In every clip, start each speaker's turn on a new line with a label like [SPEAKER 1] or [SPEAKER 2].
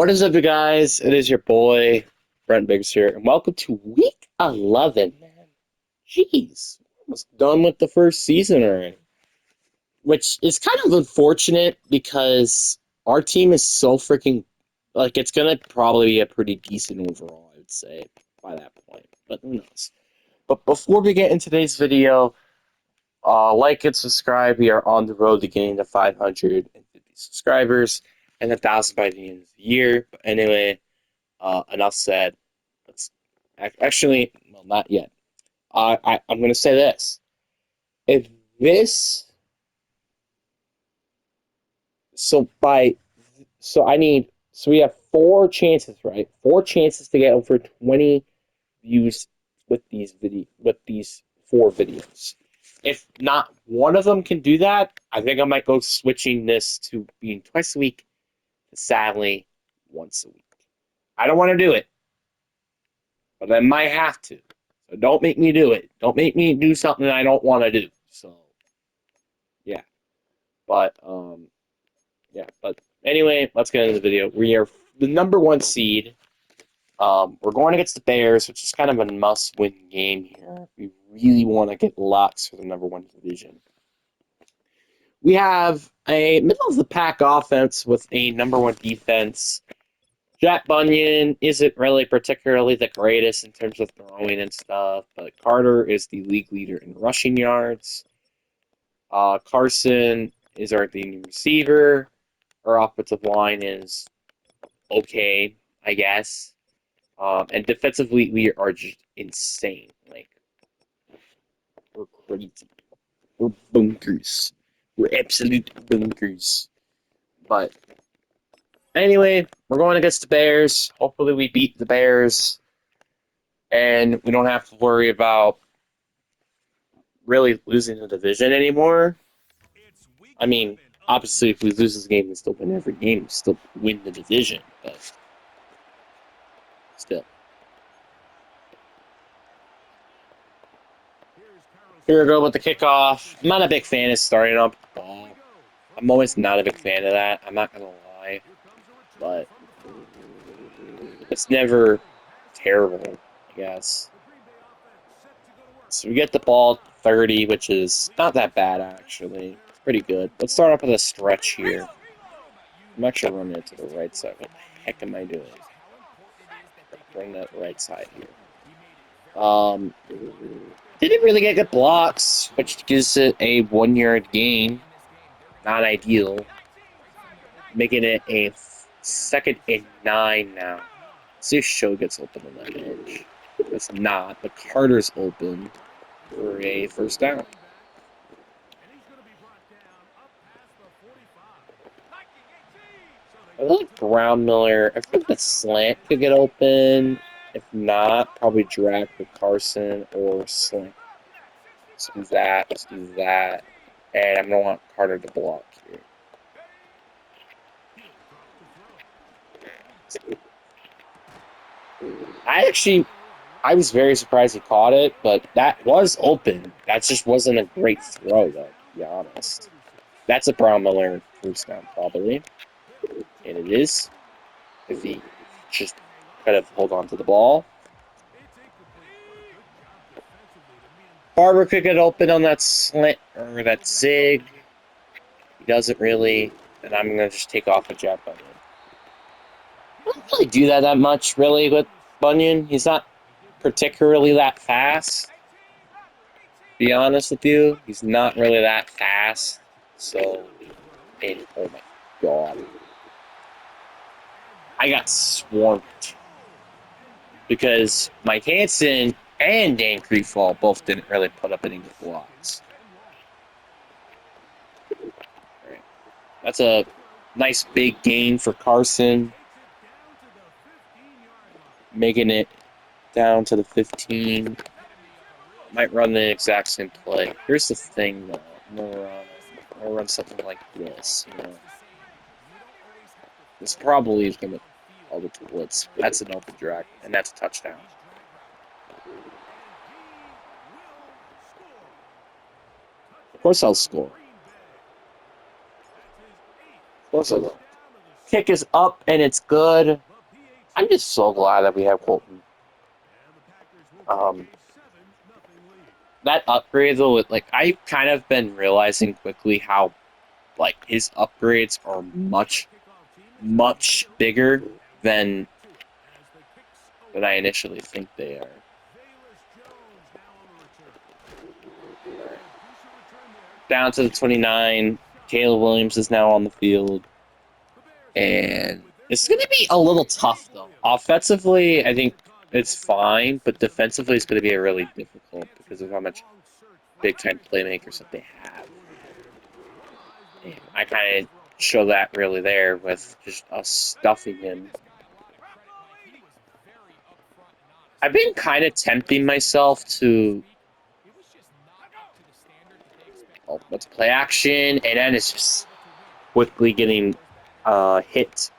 [SPEAKER 1] What is up, you guys? It is your boy, Brent Biggs here, and welcome to week 11, man. Jeez, almost done with the first season already. Which is kind of unfortunate because our team is so freaking, it's gonna probably be a pretty decent overall, I would say, by that point. But who knows? But before we get into today's video, like and subscribe. We are on the road to getting to 550 subscribers and 1,000 by the end of the year. But anyway, enough said. Let's actually, well, not yet. I'm going to say this: if this, so by, so I need, so we have four chances, right? Four chances to get over 20 views with these four videos. If not one of them can do that, I think I might go switching this to being twice a week, sadly, once a week. I don't want to do it, but I might have to. So don't make me do it. Don't make me do something I don't want to do. So yeah. But anyway, let's get into the video. We are the number one seed. We're going against the Bears, which is kind of a must-win game here. We really want to get locks for the number one division. We have a middle-of-the-pack offense with a number one defense. Jack Bunyan isn't really particularly the greatest in terms of throwing and stuff, but Carter is the league leader in rushing yards. Carson is our leading receiver. Our offensive line is okay, I guess. And defensively, we are just insane. Like, we're crazy. We're bunkers. We're absolute bunkers. But anyway, we're going against the Bears. Hopefully, we beat the Bears, and we don't have to worry about really losing the division anymore. I mean, obviously, if we lose this game, we still win every game. We still win the division, but still. Here we go with the kickoff. I'm not a big fan of starting up the ball. I'm always not a big fan of that. I'm not going to lie. But it's never terrible, I guess. So we get the ball 30, which is not that bad, actually. It's pretty good. Let's start off with a stretch here. I'm actually running it to the right side. What the heck am I doing? Bring that right side here. Didn't really get good blocks, which gives it a 1 yard gain. Not ideal. Making it a 2nd and 9 now. See if Show gets open on that edge. It's not, but Carter's open for a first down. I like Brown Miller. I think the slant could get open. If not, probably drag for Carson or slant. Let's do that. Let's do that. And I'm going to want Carter to block here. I was very surprised he caught it, but that was open. That just wasn't a great throw, though, to be honest. That's a Brown Miller first down, probably. And it is. If he just kind of hold on to the ball. Barber could get open on that slant or that zig. He doesn't really. And I'm going to just take off with Jack Bunyan. I don't really do that much, really, with Bunyan. He's not particularly that fast. To be honest with you, he's not really that fast. So, and, oh my god. I got swarmed. Because Mike Hansen and Dan Creefall both didn't really put up any good blocks. Right. That's a nice big gain for Carson. Making it down to the 15. Might run the exact same play. Here's the thing, though. I'm gonna run something like this, you know. This probably is gonna all the blitz. That's an open drag, and that's a touchdown. Of course I'll score. Of course I will. kick is up and it's good. I'm just so glad that we have Colton. That upgrade though, like I've kind of been realizing quickly how like his upgrades are much bigger than I initially think they are. Down to the 29. Caleb Williams is now on the field. And it's going to be a little tough, though. Offensively, I think it's fine, but defensively, it's going to be really difficult because of how much big-time playmakers that they have. And I kind of show that really there with just us stuffing him. I've been kind of tempting myself to let's play action, and then it's just quickly getting hit.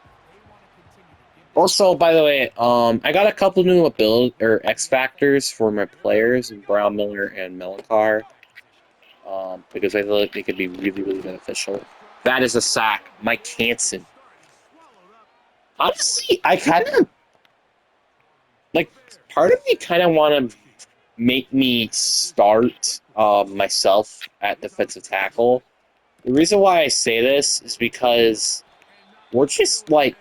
[SPEAKER 1] Also, by the way, I got a couple new ability or X factors for my players in Brown Miller and Melikar, because I feel like they could be really beneficial. That is a sack, Mike Hansen. Honestly, I kind of like. Part of me kind of want to make me start myself at defensive tackle. The reason why I say this is because we're just like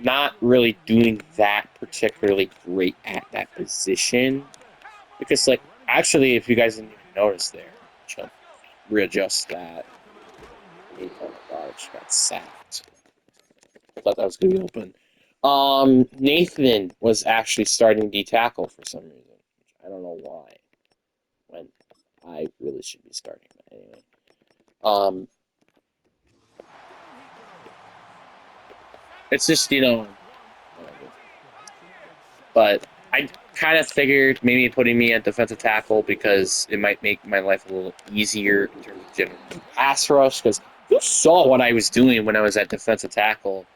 [SPEAKER 1] not really doing that particularly great at that position. Because, like, actually, if you guys didn't even notice there, I'll readjust that. Oh my god, I just got sacked. I thought that was going to be open. Nathan was actually starting D tackle for some reason. I don't know why. When I really should be starting. But anyway. It's just, whatever. But I kind of figured maybe putting me at defensive tackle because it might make my life a little easier in terms of general pass rush. Because you saw what I was doing when I was at defensive tackle,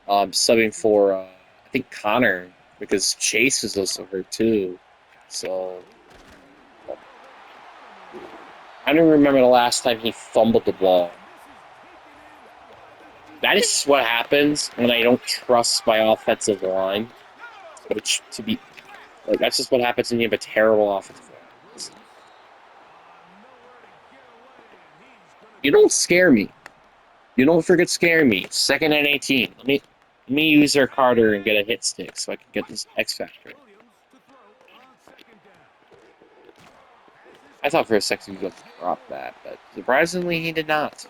[SPEAKER 1] subbing for I think Connor because Chase is also hurt too. So I don't remember the last time he fumbled the ball. That is what happens when I don't trust my offensive line. Which, to be like, that's just what happens when you have a terrible offensive line. You don't scare me. You don't forget scare me. 2nd and 18. Let me use their Carter and get a hit stick so I can get this X Factor. I thought for a second he was going to drop that, but surprisingly he did not.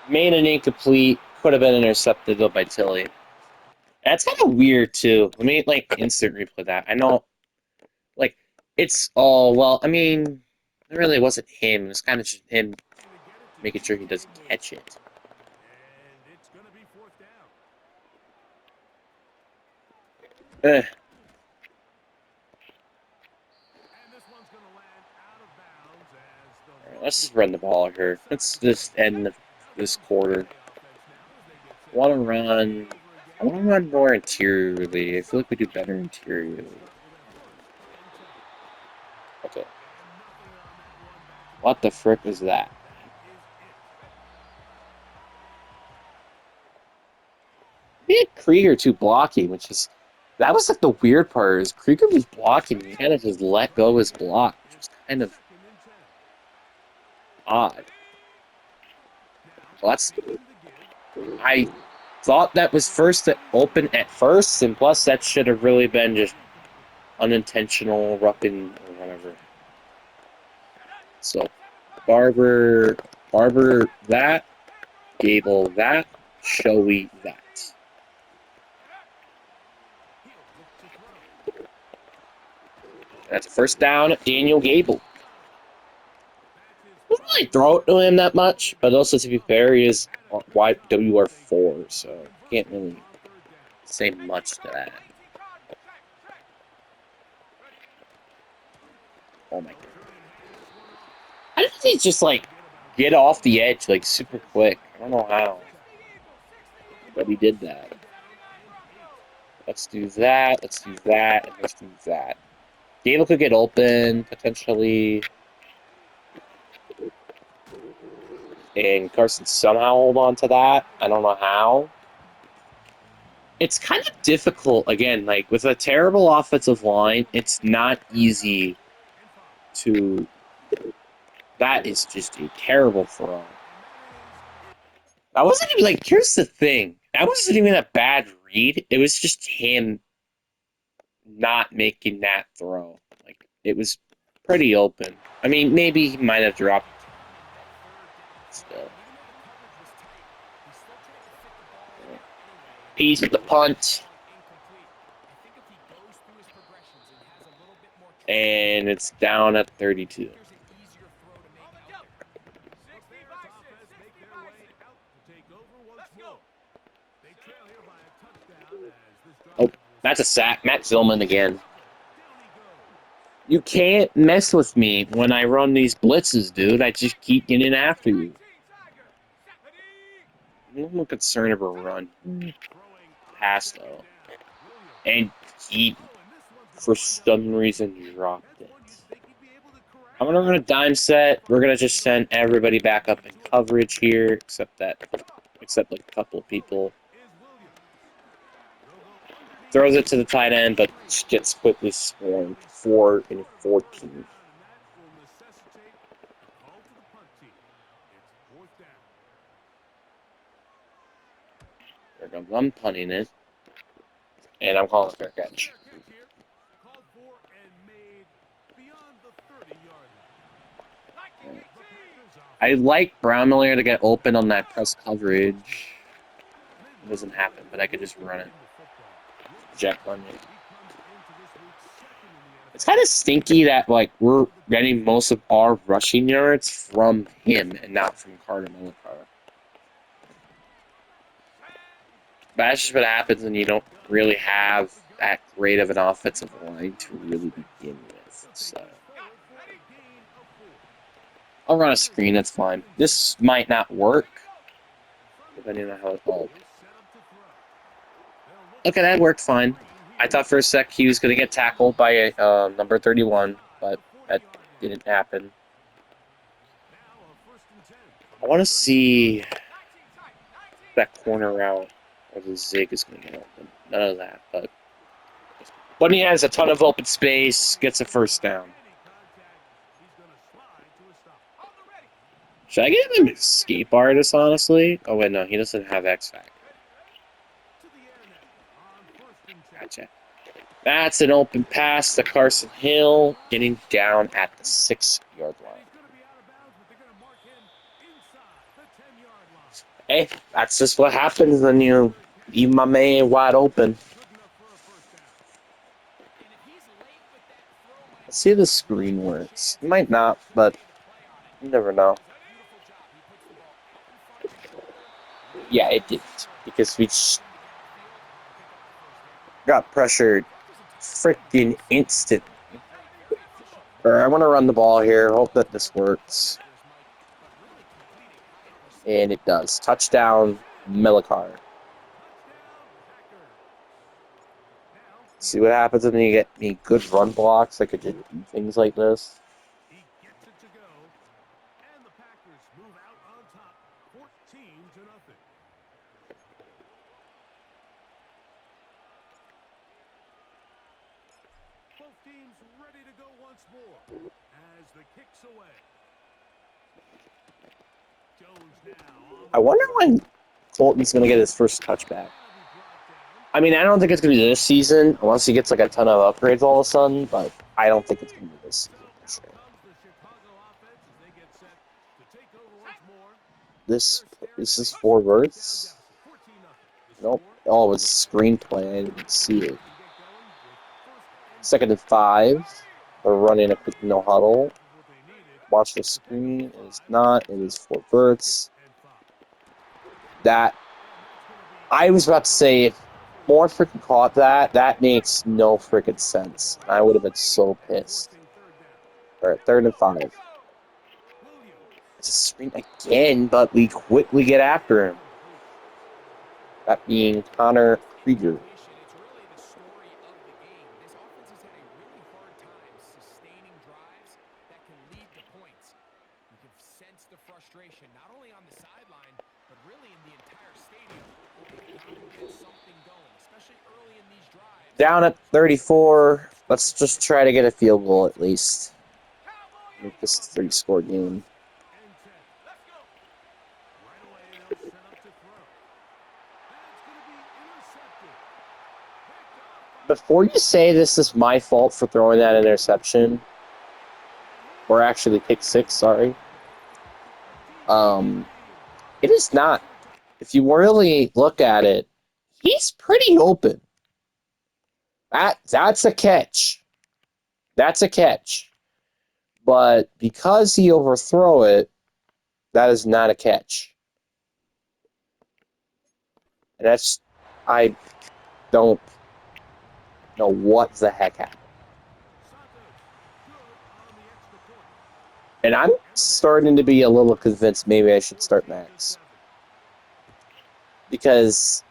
[SPEAKER 1] Made an incomplete. Could have been intercepted though by Tilly. That's kind of weird too. Let me like instant replay that. I know, like it's well. I mean, it really wasn't him. It was kind of just him making sure he doesn't catch it. Eh. Alright, let's just run the ball here. Let's just end this quarter. I want to run more interiorly. I feel like we do better interiorly. Okay. What the frick was that? We had Krieger too blocking, that was like the weird part. Is Krieger was blocking, he kind of just let go his block, which was kind of odd. Well, I thought that was first open at first, and plus that should have really been just unintentional roughing or whatever. So Barber that, Gable that, Showy that. That's first down, Daniel Gable. I don't really throw it to him that much, but also to be fair, he is WR4, so can't really say much to that. Oh my god. I don't think just like get off the edge like super quick. I don't know how. But he did that. Let's do that. Let's do that. And let's do that. Gable could get open potentially, and Carson somehow hold on to that. I don't know how. It's kind of difficult again. Like with a terrible offensive line, it's not easy to. That is just a terrible throw. I wasn't even like. Here's the thing. That wasn't even a bad read. It was just him not making that throw. Like it was pretty open. I mean, maybe he might have dropped. Still. Peace with the punt. And it's down at 32. Oh, that's a sack. Matt Zillman again. You can't mess with me when I run these blitzes, dude. I just keep getting after you. I'm more concerned about a run. Pass, though. And he, for some reason, dropped it. I'm going to run a dime set. We're going to just send everybody back up in coverage here, except like a couple of people. Throws it to the tight end, but gets quickly swarmed. 4 and 14. There goes. I'm punting it. And I'm calling a fair catch. I like Brown Miller to get open on that press coverage. It doesn't happen, but I could just run it. Jack Bunyan. It's kind of stinky that like we're getting most of our rushing yards from him and not from Carter Millicar. But that's just what happens when you don't really have that great of an offensive line to really begin with. So I'll run a screen, that's fine. This might not work, depending on how it falls. Okay, that worked fine. I thought for a sec he was going to get tackled by number 31, but that didn't happen. I want to see that corner route where the zig is going to get open. None of that, but Bunny has a ton of open space, gets a first down. Should I get him an escape artist, honestly? Oh, wait, no, he doesn't have X Factor. Gotcha. That's an open pass to Carson Hill, getting down at the 6-yard line. Hey, that's just what happens when you leave my man wide open. Let's see if the screen works. It might not, but you never know. Yeah, it didn't, because we got pressured freaking instantly. I want to run the ball here. Hope that this works. And it does. Touchdown, Millicar. See what happens when you get me good run blocks. I could do things like this. I wonder when Colton's going to get his first touchback. I mean, I don't think it's going to be this season, unless he gets like a ton of upgrades all of a sudden, but I don't think it's going to be this season for sure. This is 4 verts? Nope. Oh, it's a screenplay. I didn't see it. 2nd and 5. We're running a quick no huddle. Watch the screen. It is not. It is 4 verts. That. I was about to say, if more freaking caught that, that makes no freaking sense. I would have been so pissed. Alright, 3rd and 5. It's a screen again, but we quickly get after him. That being Connor Krieger.
[SPEAKER 2] sense the frustration, not only on the sideline, but really in the entire stadium. They've got to get something going, especially early in these drives.
[SPEAKER 1] Down at 34. Let's just try to get a field goal at least. Make this a 3-score game. Before you say this is my fault for throwing that interception, or actually pick 6, sorry. It is not. If you really look at it, he's pretty open. That's a catch. That's a catch. But because he overthrow it, that is not a catch. And that's, I don't know what the heck happened. And I'm starting to be a little convinced maybe I should start Max. Because,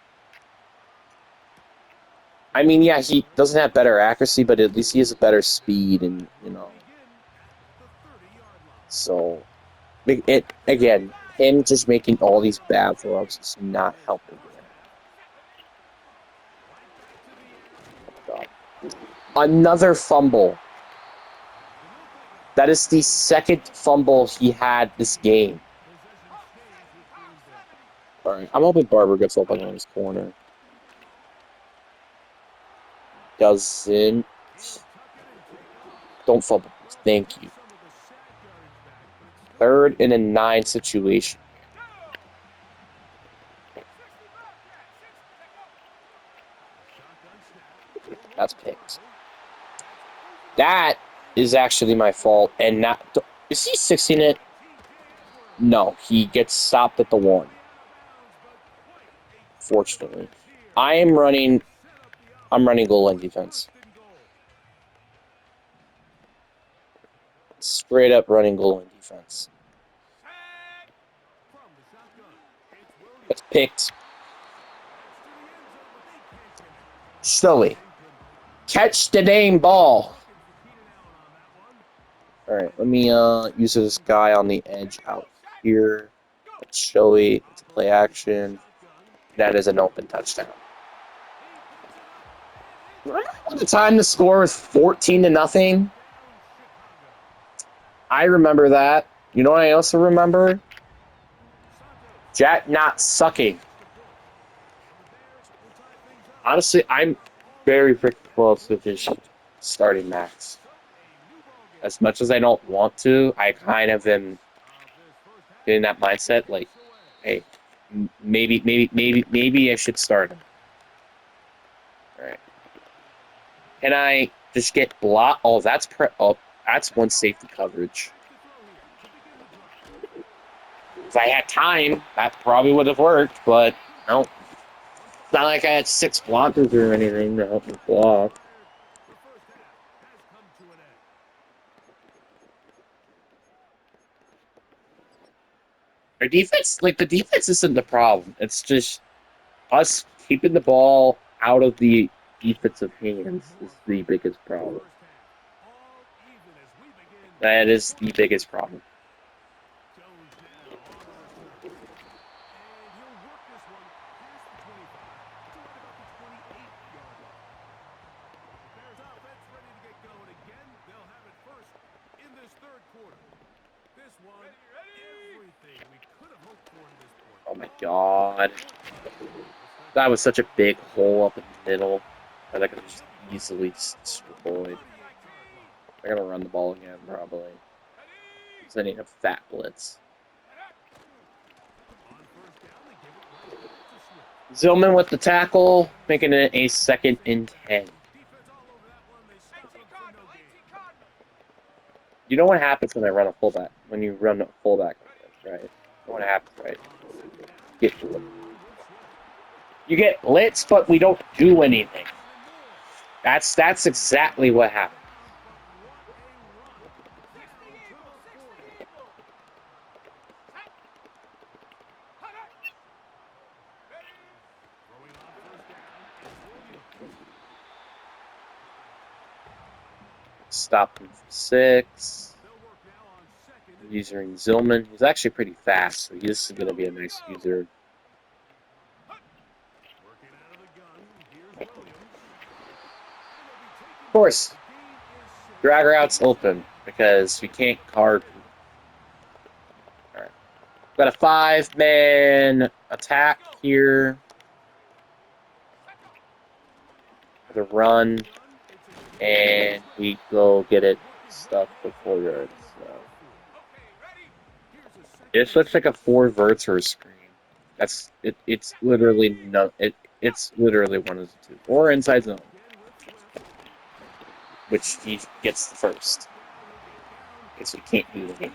[SPEAKER 1] I mean, yeah, he doesn't have better accuracy, but at least he has a better speed and, you know. So, again, him just making all these bad throws is not helping here. God. Another fumble. That is the second fumble he had this game. All right, I'm hoping Barber gets open on his corner. Doesn't. Don't fumble. Thank you. 3rd and a 9 situation. That's picked. That is actually my fault. And not. Is he 16 it? No, he gets stopped at the 1. Fortunately. I'm running goal line defense. Straight up running goal line defense. That's picked. Snowy. Catch the dang ball. Alright, let me use this guy on the edge out here. Let's show it. It's play action. That is an open touchdown. The time the score was 14-0. I remember that. You know what I also remember? Jack not sucking. Honestly, I'm very freaking close with his starting Max. As much as I don't want to, I kind of am in that mindset. Like, hey, maybe I should start him. All right. Can I just get blocked? Oh, that's that's one safety coverage. If I had time, that probably would have worked, but no. It's not like I had 6 blockers or anything to help me block. Our defense, the defense isn't the problem. It's just us keeping the ball out of the defensive hands is the biggest problem. That is the biggest problem. Oh my god. That was such a big hole up in the middle that I could have just easily destroyed. I gotta run the ball again, probably. Because I need a fat blitz. Zillman with the tackle, making it a 2nd and 10. You know what happens when I run a fullback? When you run a fullback, right? You know what happens, right? You get blitzed, but we don't do anything. That's exactly what happened. Stop him for 6. using Zillman. He's actually pretty fast, so this is going to be a nice user. Of course, drag routes open because we can't guard. All right. Got a 5-man attack here. The run, and we go get it stuck for 4 yards. So. This looks like a 4 verts or a screen. That's it. It's literally no. It's literally one of the two, or inside zone, which he gets the first. Because we can't do the game.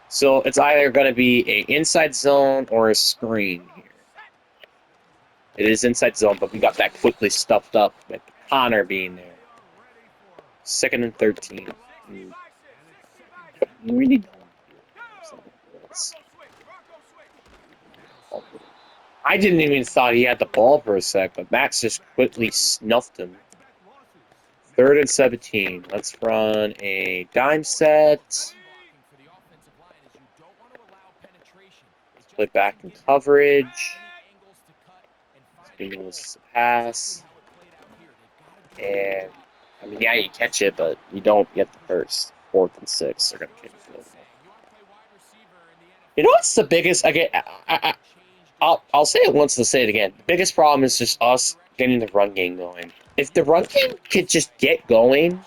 [SPEAKER 1] So it's either going to be a inside zone or a screen here. It is inside zone, but we got that quickly stuffed up with Connor being there. 2nd and 13. We really don't. I didn't even thought he had the ball for a sec, but Max just quickly snuffed him. 3rd and 17. Let's run a dime set. Let's play back in coverage. This is a pass. And, I mean, yeah, you catch it, but you don't get the first. 4th and 6. They're going to kick the field goal. You know what's the biggest? I'll say it once and say it again. The biggest problem is just us getting the run game going. If the run game could just get going,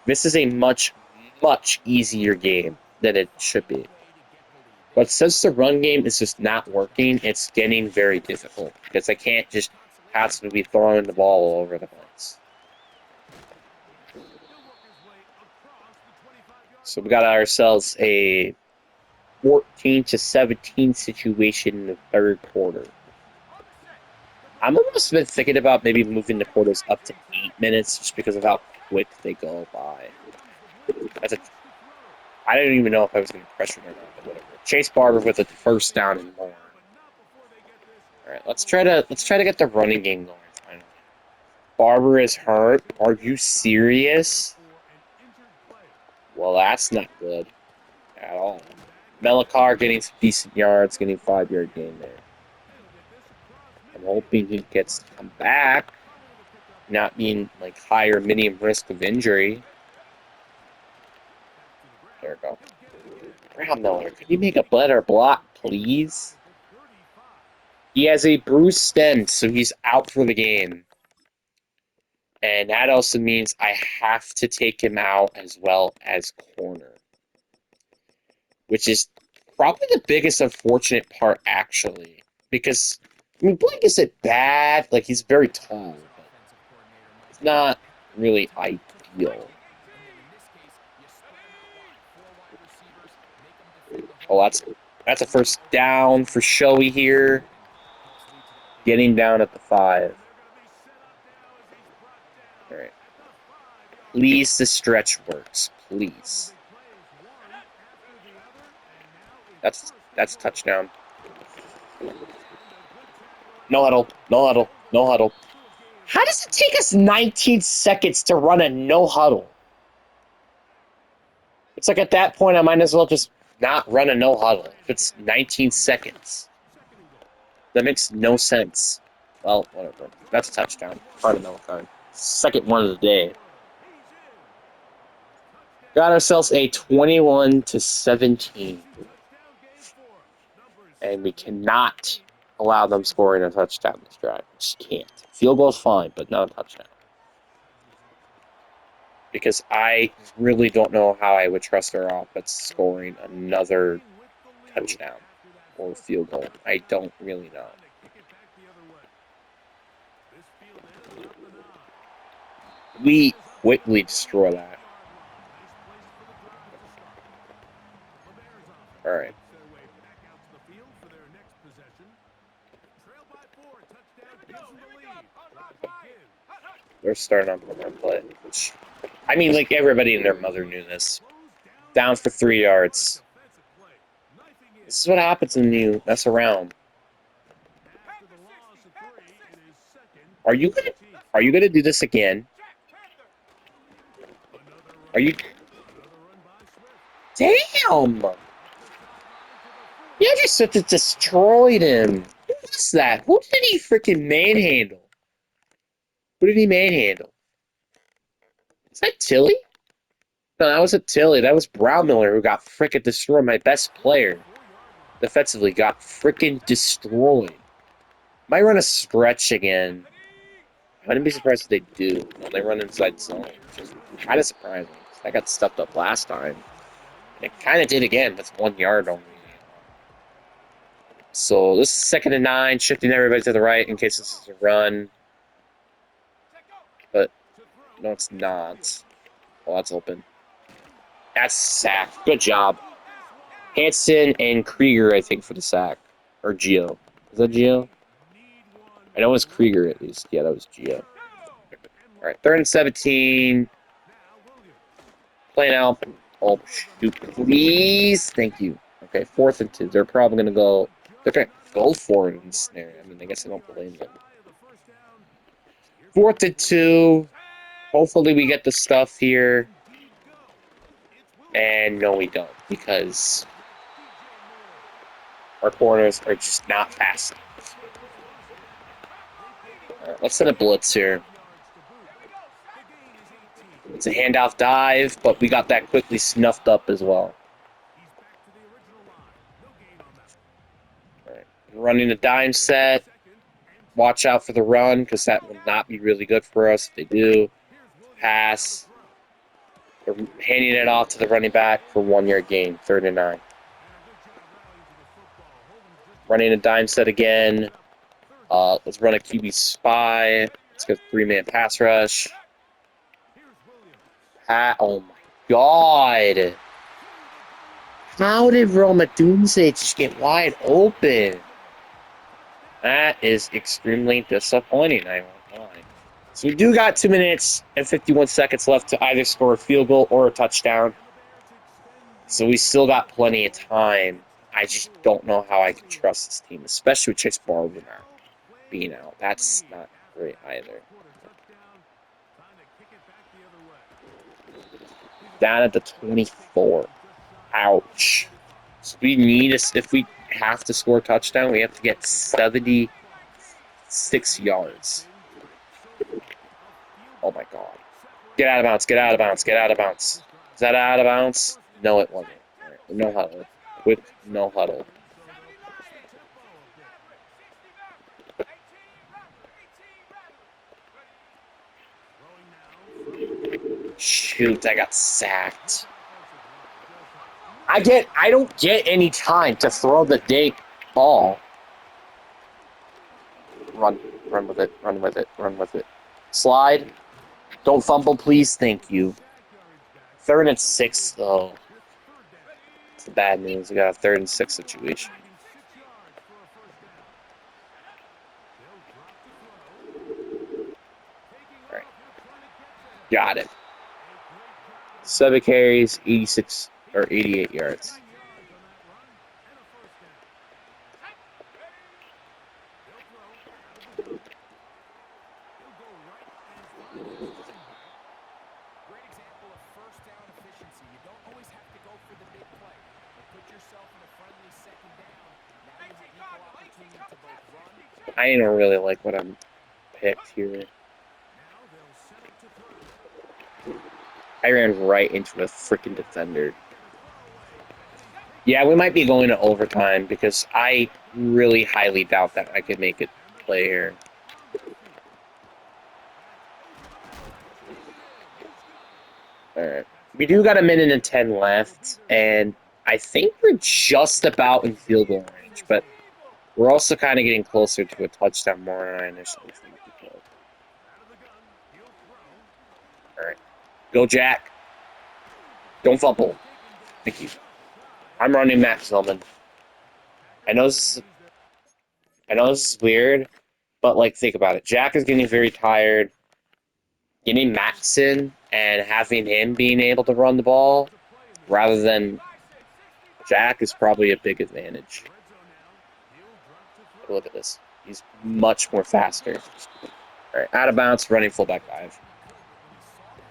[SPEAKER 1] this is a much, much easier game than it should be. But since the run game is just not working, it's getting very difficult because I can't just constantly be throwing the ball all over the place. So we got ourselves a 14-17 situation in the 3rd quarter. I'm almost been thinking about maybe moving the quarters up to 8 minutes just because of how quick they go by. I didn't even know if I was going to pressure him or not, but whatever. Chase Barber with a first down and more. All right, let's try to get the running game going finally. Barber is hurt. Are you serious? Well, that's not good at all. Melikar getting some decent yards, getting 5-yard gain there. I'm hoping he gets to come back, not being like higher minimum risk of injury. There we go. Brown Miller, could you make a better block, please? He has a bruised stem, so he's out for the game. And that also means I have to take him out as well as corner. Which is probably the biggest unfortunate part, actually. Because, I mean, Blake isn't bad. Like, he's very tall. But it's not really ideal. Oh, that's a first down for Shoei here. Getting down at the 5. All right. Please, the stretch works. Please. That's a touchdown. No huddle. No huddle. No huddle. How does it take us 19 seconds to run a no huddle? It's like at that point, I might as well just not run a no huddle. If it's 19 seconds. That makes no sense. Well, whatever. That's a touchdown. Part of Melikar. Second one of the day. Got ourselves a 21-17. And we cannot allow them scoring a touchdown this drive. Just can't. Field goal's fine, but not a touchdown. Because I really don't know how I would trust our offense scoring another touchdown or field goal. I don't really know. We quickly destroy that. All right. They're starting on the play, which, I mean, like, everybody and their mother knew this. Down for 3 yards. This is what happens when you mess around. Are you gonna do this again? Are you? Damn! Yeah, just sort of destroyed him. Who was that? Who did he freaking manhandle? Who did he manhandle? Is that Tilly? No, that wasn't Tilly. That was Brownmiller who got freaking destroyed. My best player defensively got freaking destroyed. Might run a stretch again. I wouldn't be surprised if they do when they run inside zone, which is kind of surprising. I got stuffed up last time. And it kind of did again, but it's 1 yard only. So this is 2nd and 9, shifting everybody to the right in case this is a run. But no, it's not. Oh, that's open. That's sack. Good job. Hanson and Krieger, I think, for the sack. Or Gio. Is that Gio? I know it was Krieger at least. Yeah, that was Gio. All right, 3rd and 17. Playing out. Oh, shoot. Please. Thank you. Okay, 4th and 2. They're probably going to go. They're going to go for it in this scenario. I mean, I guess I don't blame them. 4th and 2. Hopefully we get the stuff here. And no, we don't. Because our corners are just not fast enough. All right, let's send a blitz here. It's a handoff dive, but we got that quickly snuffed up as well. All right, running a dime set. Watch out for the run, because that will not be really good for us if they do. Pass. We're handing it off to the running back for 1 yard gain, 3rd and 9. Running a dime set again. Let's run a QB spy. Let's go 3-man pass rush. Oh my god. How did Roma Doomsday just get wide open? That is extremely disappointing, I won't lie. So we do got 2 minutes and 51 seconds left to either score a field goal or a touchdown. So we still got plenty of time. I just don't know how I can trust this team, especially with Chase Barber now being out. That's not great either. Down at the 24. Ouch. So we need us if we have to score a touchdown, we have to get 76 yards. Oh my god. Get out of bounds, get out of bounds, get out of bounds. Is that out of bounds? No, it wasn't. All right, no huddle. Quick, no huddle. Shoot, I got sacked. I don't get any time to throw the dang ball. Run with it, run with it, run with it. Slide. Don't fumble, please. Thank you. 3rd and 6, though. It's the bad news. We got a 3rd and 6 situation. All right. Got it. 7 carries, 86 or 88 yards. I don't really like what I'm picked here. I ran right into a freaking defender. Yeah, we might be going to overtime because I really highly doubt that I could make it play here. Alright. We do got 1 minute and 10 left, and I think we're just about in field goal range, but we're also kind of getting closer to a touchdown more than I initially think we could. Alright. Go, Jack. Don't fumble. Thank you. I'm running Matt Zillman. I know this is weird, but like think about it. Jack is getting very tired. Getting Maxson and having him being able to run the ball rather than Jack is probably a big advantage. Look at this. He's much more faster. All right, out of bounds, running fullback dive.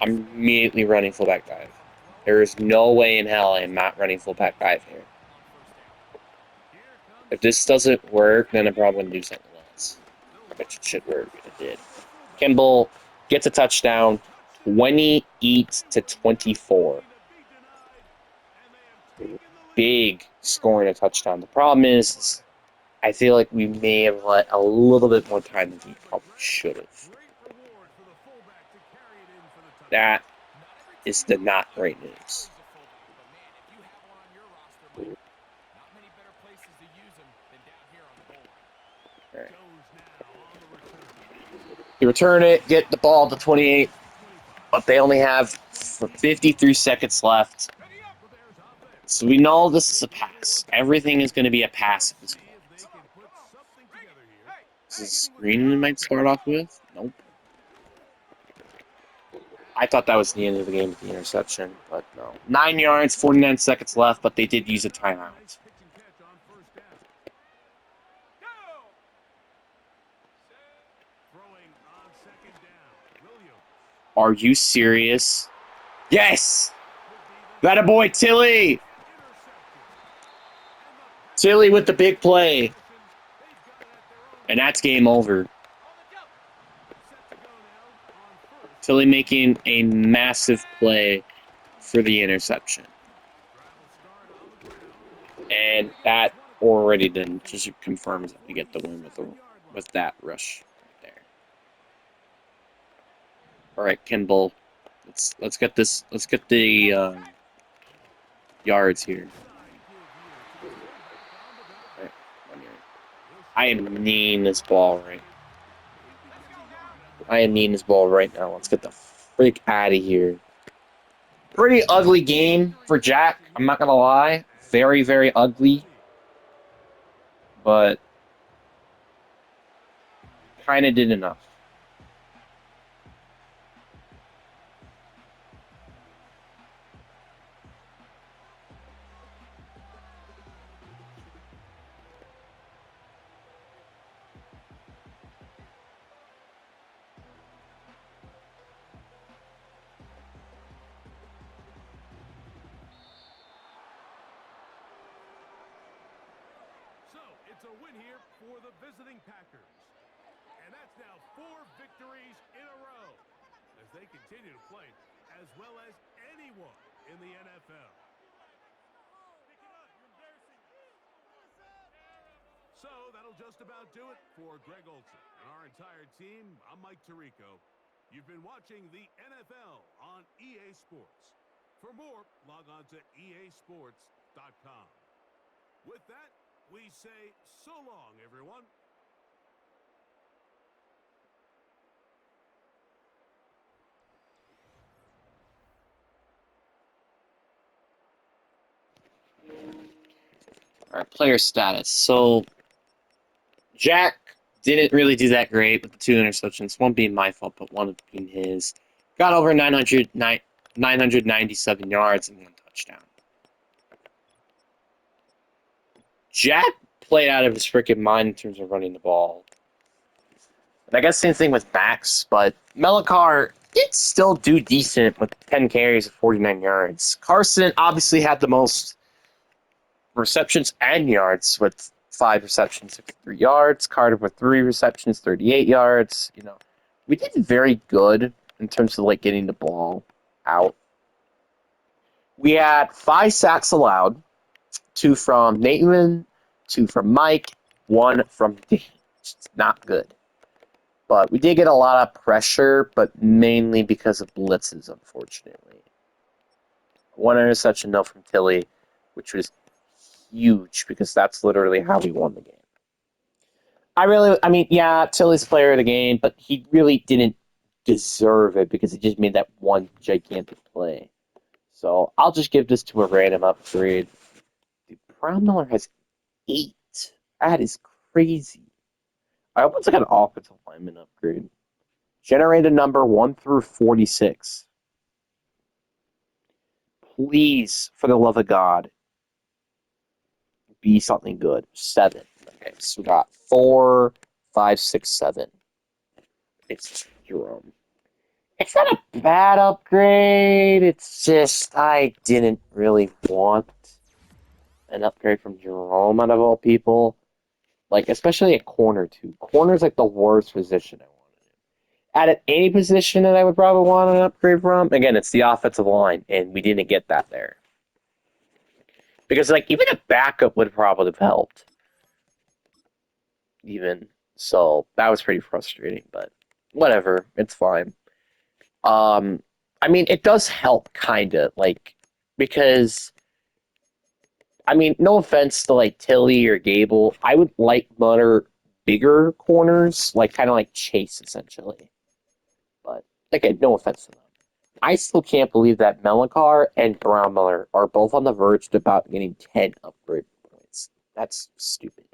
[SPEAKER 1] I'm immediately running fullback dive. There is no way in hell I'm not running full pack 5 here. If this doesn't work, then I'm probably going to do something else. Which it should work. It did. Kimball gets a touchdown. 28-24. Big scoring a touchdown. The problem is, I feel like we may have let a little bit more time than we probably should have. That is the not great news. Right. You return it, get the ball to 28, but they only have 53 seconds left. So we know this is a pass. Everything is going to be a pass at this point. This is a screen we might start off with. Nope. I thought that was the end of the game with the interception, but no. 9 yards, 49 seconds left, but they did use a timeout. Are you serious? Yes! That a boy, Tilly! Tilly with the big play. And that's game over. Tilly making a massive play for the interception. And that already then just confirms that we get the win with that rush right there. All right, Kimball. Let's get this. Let's get the yards here. Right, I am kneeing this ball right. I am kneeing this ball right now. Let's get the freak out of here. Pretty ugly game for Jack. I'm not gonna lie. Very, very ugly. But kind of did enough.
[SPEAKER 3] So, it's a win here for the visiting Packers. And that's now 4 victories in a row as they continue to play as well as anyone in the NFL. So, that'll just about do it for Greg Olsen and our entire team. I'm Mike Tirico. You've been watching the NFL on EA Sports. For more, log on to easports.com. With that, we say so long, everyone.
[SPEAKER 1] All right, player status. So Jack didn't really do that great with the 2 interceptions. One being my fault, but one being his. Got over 997 yards and 1 touchdown. Jack played out of his freaking mind in terms of running the ball. And I guess same thing with Max, but Melikar did still do decent with 10 carries of 49 yards. Carson obviously had the most receptions and yards with 5 receptions, 63 yards. Carter with 3 receptions, 38 yards. You know, we did very good in terms of like getting the ball out. We had 5 sacks allowed, 2 from Nathan, 2 from Mike, 1 from Dave. It's not good. But we did get a lot of pressure, but mainly because of blitzes, unfortunately. 1 interception, no, from Tilly, which was huge because that's literally how we won the game. I mean, yeah, Tilly's player of the game, but he really didn't deserve it because he just made that one gigantic play. So I'll just give this to a random upgrade. Dude, Brown Miller has 8. That is crazy. I hope it's like an offensive lineman upgrade. Generated number 1 through 46. Please, for the love of God, be something good. 7. Okay, so we got 4, 5, 6, 7. It's Jerome. It's not a bad upgrade. It's just I didn't really want an upgrade from Jerome out of all people. Like, especially at corner two. Corner's like the worst position I wanted. At any position that I would probably want an upgrade from, again, it's the offensive line, and we didn't get that there. Because like even a backup would probably have helped. Even so, that was pretty frustrating, but whatever, it's fine. I mean, it does help, kinda, like, because I mean, no offense to like Tilly or Gable, I would like Mutter bigger corners, like kind of like Chase essentially. But again, no offense to them. I still can't believe that Melikar and Brown Miller are both on the verge of about getting 10 upgrade points. That's stupid.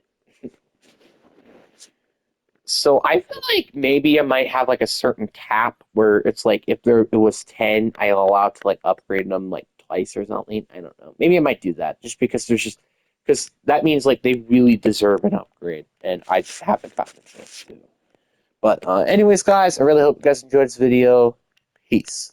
[SPEAKER 1] So I feel like maybe I might have like a certain cap where it's like if there it was 10, I'm allowed to like upgrade them like twice or something. I don't know. Maybe I might do that just because there's just because that means like they really deserve an upgrade, and I just haven't gotten the chance to. But anyways, guys, I really hope you guys enjoyed this video. Peace.